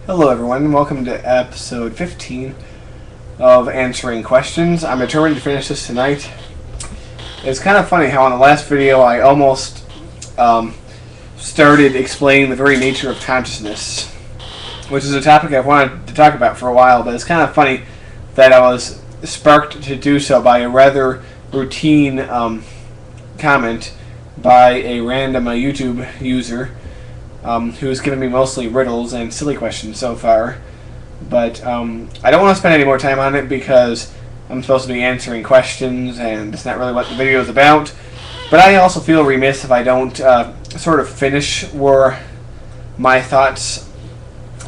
Hello everyone, and welcome to episode 15 of Answering Questions. I'm determined to finish this tonight. It's kind of funny how in the last video I almost started explaining the very nature of consciousness, which is a topic I've wanted to talk about for a while, but it's kind of funny that I was sparked to do so by a rather routine comment by a random YouTube user who's given me mostly riddles and silly questions so far. But I don't want to spend any more time on it because I'm supposed to be answering questions and it's not really what the video is about. But I also feel remiss if I don't sort of finish my thoughts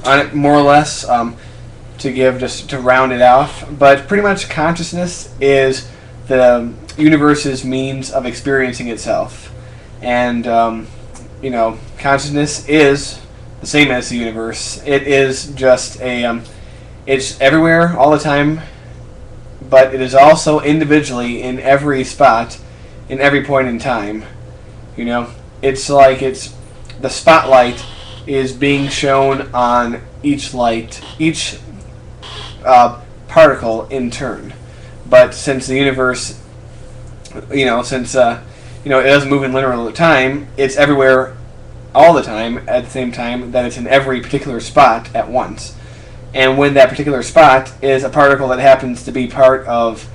on it more or less to give just to round it off. But pretty much consciousness is the universe's means of experiencing itself. And consciousness is the same as the universe. It is just it's everywhere all the time, but it is also individually in every spot, in every point in time. It's like the spotlight is being shown on each particle in turn. But since the universe, it doesn't move in linear time, it's everywhere all the time at the same time that it's in every particular spot at once. And when that particular spot is a particle that happens to be part of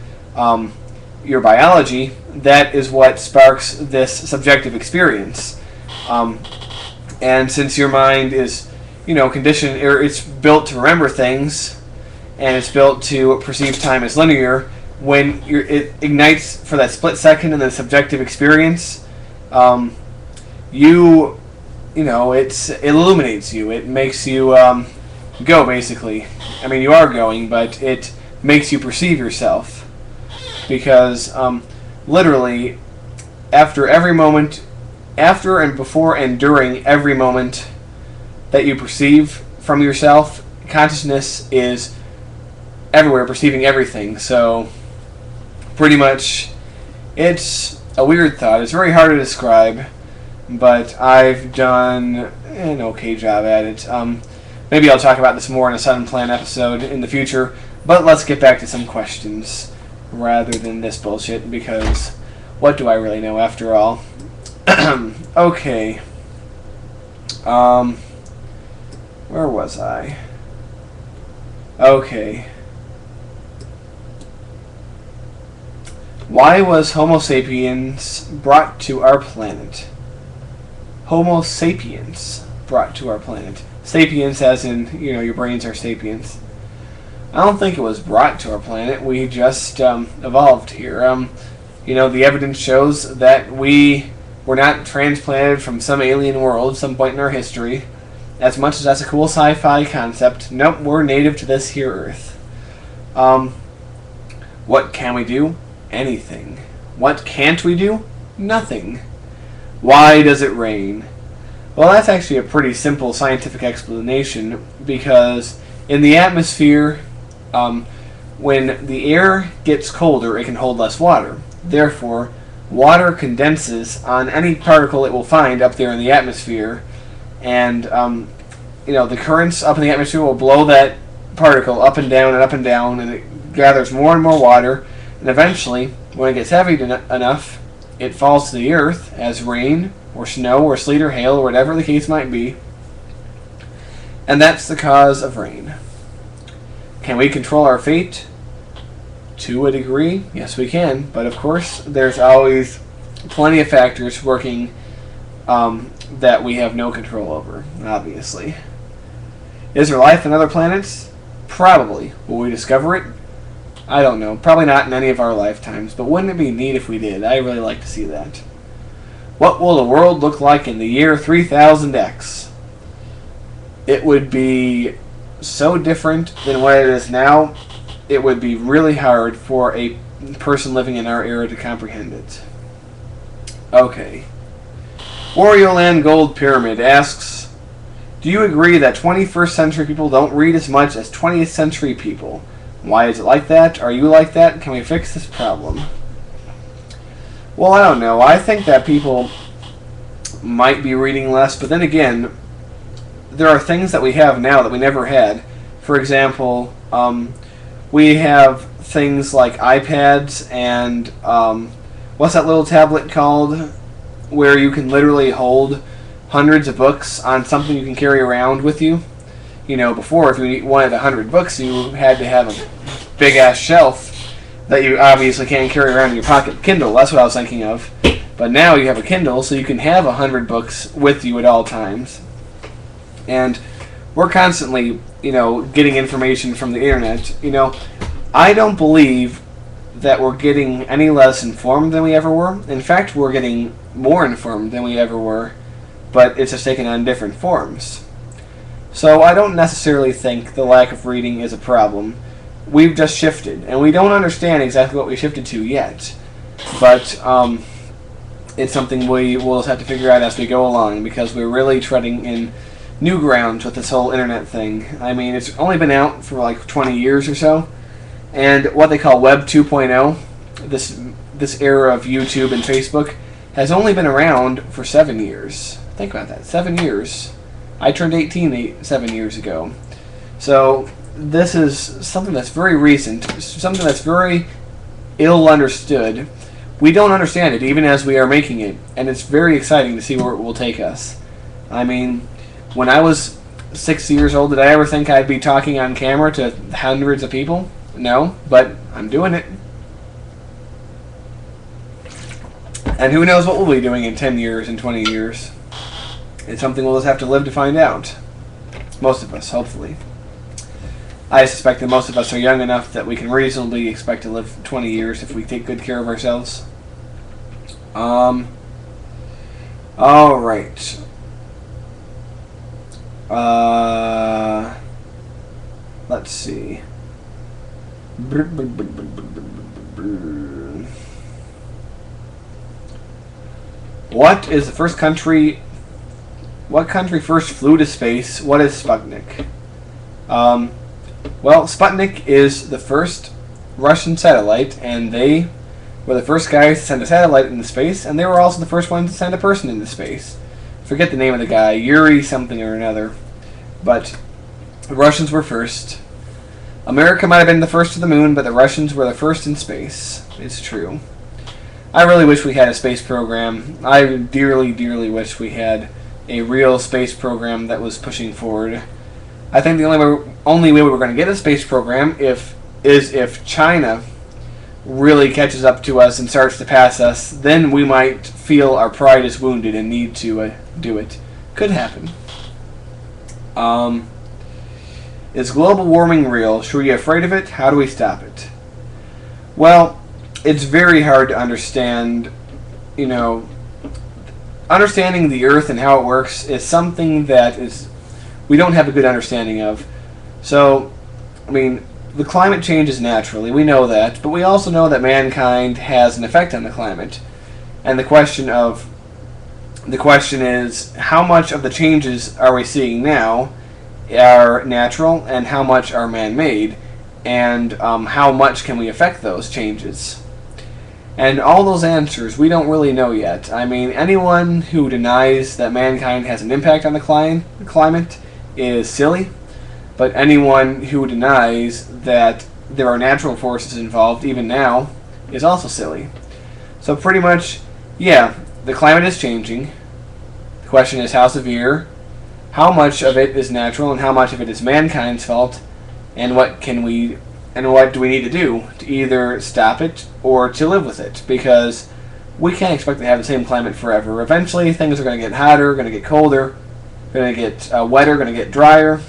your biology, that is what sparks this subjective experience. And since your mind is, conditioned, or it's built to remember things, and it's built to perceive time as linear, when it ignites for that split second in the subjective experience, it illuminates you. It makes you go, basically. I mean, you are going, but it makes you perceive yourself. Because, literally, after and before and during every moment that you perceive from yourself, consciousness is everywhere, perceiving everything. So, pretty much, it's a weird thought. It's very hard to describe, but I've done an okay job at it. Maybe I'll talk about this more in a Sudden Plan episode in the future, but let's get back to some questions rather than this bullshit, because what do I really know after all? Okay. Where was I? Okay. Why was Homo sapiens brought to our planet? Homo sapiens brought to our planet. Sapiens as in, your brains are sapiens. I don't think it was brought to our planet. We just evolved here. The evidence shows that we were not transplanted from some alien world some point in our history. As much as that's a cool sci-fi concept, nope, we're native to this here Earth. What can we do? Anything. What can't we do? Nothing. Why does it rain? Well, that's actually a pretty simple scientific explanation, because in the atmosphere, when the air gets colder, it can hold less water. Therefore, water condenses on any particle it will find up there in the atmosphere, and the currents up in the atmosphere will blow that particle up and down, and it gathers more and more water, and eventually, when it gets heavy enough, it falls to the earth as rain, or snow, or sleet, or hail, or whatever the case might be. And that's the cause of rain. Can we control our fate? To a degree, yes we can. But of course, there's always plenty of factors working that we have no control over, obviously. Is there life on other planets? Probably. Will we discover it? I don't know. Probably not in any of our lifetimes, but wouldn't it be neat if we did? I'd really like to see that. What will the world look like in the year 3000X? It would be so different than what it is now, it would be really hard for a person living in our era to comprehend it. Okay. Orioland Gold Pyramid asks, do you agree that 21st century people don't read as much as 20th century people? Why is it like that? Are you like that? Can we fix this problem? Well, I don't know. I think that people might be reading less, but then again, there are things that we have now that we never had. For example, we have things like iPads and what's that little tablet called, where you can literally hold hundreds of books on something you can carry around with you. Before, if you wanted 100 books, you had to have a big-ass shelf that you obviously can't carry around in your pocket. Kindle, that's what I was thinking of. But now you have a Kindle, so you can have 100 books with you at all times. And we're constantly, getting information from the internet. I don't believe that we're getting any less informed than we ever were. In fact, we're getting more informed than we ever were, but it's just taken on different forms. So I don't necessarily think the lack of reading is a problem. We've just shifted, and we don't understand exactly what we shifted to yet. But it's something we will have to figure out as we go along, because we're really treading in new ground with this whole internet thing. I mean, it's only been out for like 20 years or so, and what they call Web 2.0, this era of YouTube and Facebook, has only been around for 7 years. Think about that, 7 years. I turned 18 7 years ago. So this is something that's very recent, something that's very ill understood. We don't understand it even as we are making it, and it's very exciting to see where it will take us. I mean, when I was 6 years old, did I ever think I'd be talking on camera to hundreds of people? No, but I'm doing it. And who knows what we'll be doing in 10 years and 20 years. It's something we'll just have to live to find out. Most of us, hopefully. I suspect that most of us are young enough that we can reasonably expect to live 20 years if we take good care of ourselves. Alright. Let's see. What country first flew to space? What is Sputnik? Well, Sputnik is the first Russian satellite, and they were the first guys to send a satellite into space, and they were also the first ones to send a person into space. Forget the name of the guy, Yuri something or another. But the Russians were first. America might have been the first to the moon, but the Russians were the first in space. It's true. I really wish we had a space program. I dearly, dearly wish we had a real space program that was pushing forward. I think the only way we're going to get a space program is if China really catches up to us and starts to pass us. Then we might feel our pride is wounded and need to do it. Could happen. Is global warming real? Should we be afraid of it? How do we stop it? Well, it's very hard to understand. Understanding the Earth and how it works is something that we don't have a good understanding of. So, I mean, the climate changes naturally, we know that, but we also know that mankind has an effect on the climate. And the question is, how much of the changes are we seeing now are natural, and how much are man-made, and how much can we affect those changes? And all those answers, we don't really know yet. I mean, anyone who denies that mankind has an impact on the climate is silly, but anyone who denies that there are natural forces involved, even now, is also silly. So pretty much, yeah, the climate is changing. The question is how severe, how much of it is natural, and how much of it is mankind's fault, and what do we need to do to either stop it or to live with it? Because we can't expect to have the same climate forever. Eventually, things are going to get hotter, going to get colder, going to get wetter, going to get drier.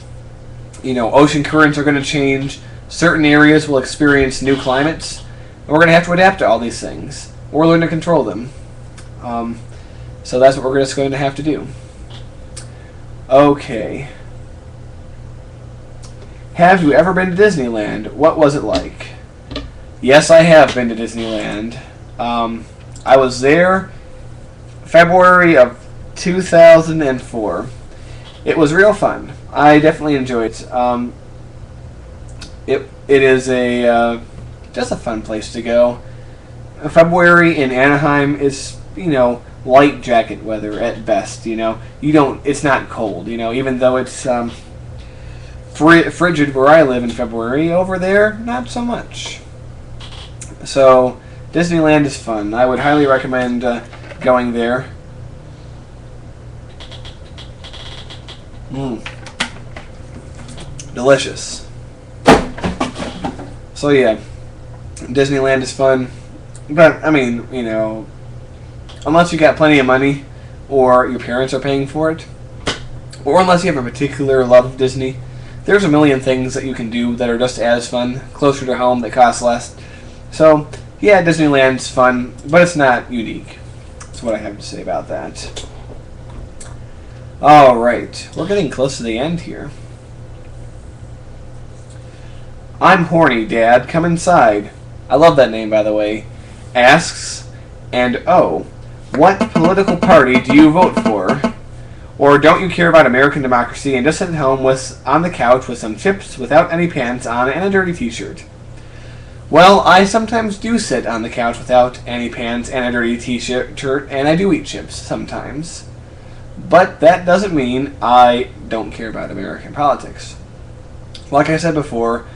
Ocean currents are going to change. Certain areas will experience new climates, and we're going to have to adapt to all these things or learn to control them. So that's what we're just going to have to do. Okay. Have you ever been to Disneyland? What was it like? Yes, I have been to Disneyland. I was there February of 2004. It was real fun. I definitely enjoyed it. It is just a fun place to go. February in Anaheim is, light jacket weather at best. You know, it's not cold. You know, even though it's frigid where I live in February, over there, not so much. So Disneyland is fun. I would highly recommend going there. Delicious. So yeah, Disneyland is fun. But, I mean, you know, unless you got plenty of money, or your parents are paying for it, or unless you have a particular love of Disney, there's a million things that you can do that are just as fun, closer to home, that cost less. So, yeah, Disneyland's fun, but it's not unique. That's what I have to say about that. Alright, we're getting close to the end here. I'm horny, Dad. Come inside. I love that name, by the way. Asks, and oh, what political party do you vote for? Or don't you care about American democracy and just sit at home on the couch with some chips without any pants on and a dirty t-shirt? Well, I sometimes do sit on the couch without any pants and a dirty t-shirt, and I do eat chips sometimes. But that doesn't mean I don't care about American politics. Like I said before,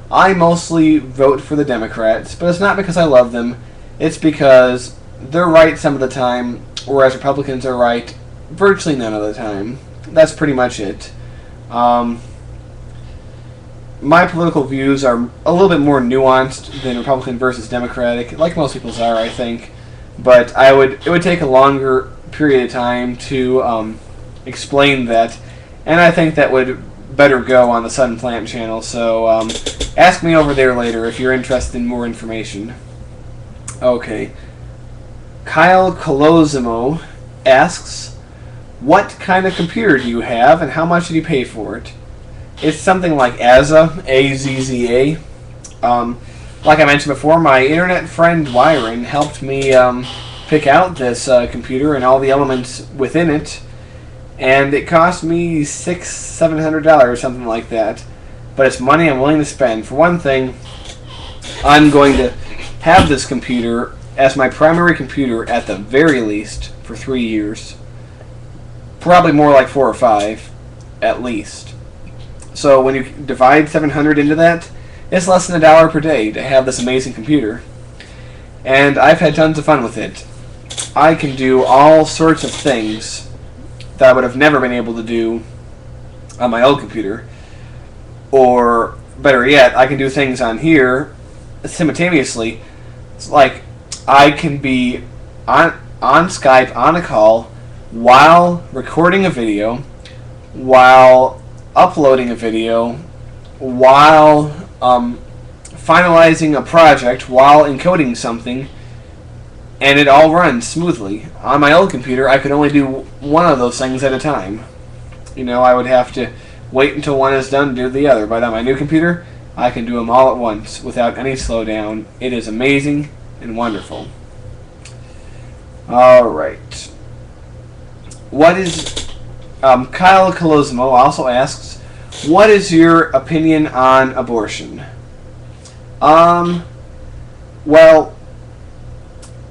I mostly vote for the Democrats, but it's not because I love them. It's because they're right some of the time, whereas Republicans are right virtually none of the time. That's pretty much it. My political views are a little bit more nuanced than Republican versus Democratic, like most people's are, I think. But it would take a longer period of time to explain that, and I think that would better go on the Sudden Plant channel. So ask me over there later if you're interested in more information. Okay. Kyle Colosimo asks, what kind of computer do you have and how much did you pay for it? It's something like Azza, A-Z-Z-A. Like I mentioned before, my internet friend Wyron helped me pick out this computer and all the elements within it, and it cost me $600-700, something like that. But it's money I'm willing to spend. For one thing, I'm going to have this computer as my primary computer at the very least for 3 years. Probably more like 4 or 5, at least. So when you divide 700 into that, it's less than $1 per day to have this amazing computer. And I've had tons of fun with it. I can do all sorts of things that I would have never been able to do on my old computer. Or, better yet, I can do things on here simultaneously. It's like I can be on Skype on a call while recording a video, while uploading a video, while finalizing a project, while encoding something, and it all runs smoothly. On my old computer, I could only do one of those things at a time. You know, I would have to wait until one is done to do the other. But on my new computer, I can do them all at once without any slowdown. It is amazing and wonderful. Alright. What is... Kyle Colosimo also asks, what is your opinion on abortion? Well,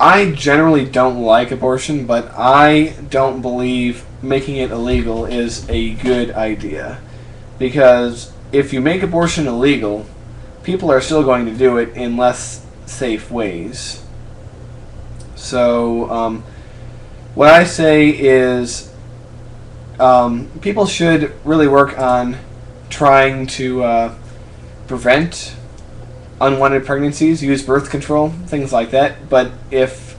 I generally don't like abortion, but I don't believe making it illegal is a good idea. Because if you make abortion illegal, people are still going to do it in less safe ways. So, what I say is people should really work on trying to prevent unwanted pregnancies, use birth control, things like that. But if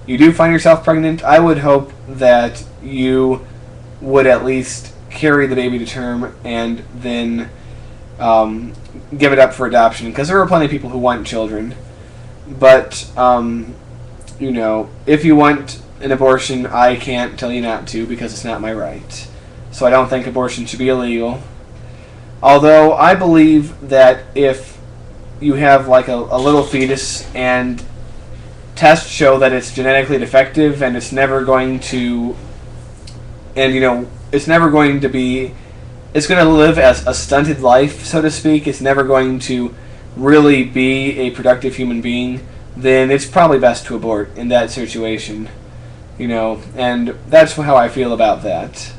you do find yourself pregnant, I would hope that you would at least carry the baby to term and then give it up for adoption. Because there are plenty of people who want children. But, you know, if you want an abortion, I can't tell you not to because it's not my right. So I don't think abortion should be illegal. Although I believe that if you have like a little fetus and tests show that it's genetically defective and it's never going to, and you know, it's never going to be, it's going to live as a stunted life, so to speak, it's never going to really be a productive human being, then it's probably best to abort in that situation. And that's how I feel about that.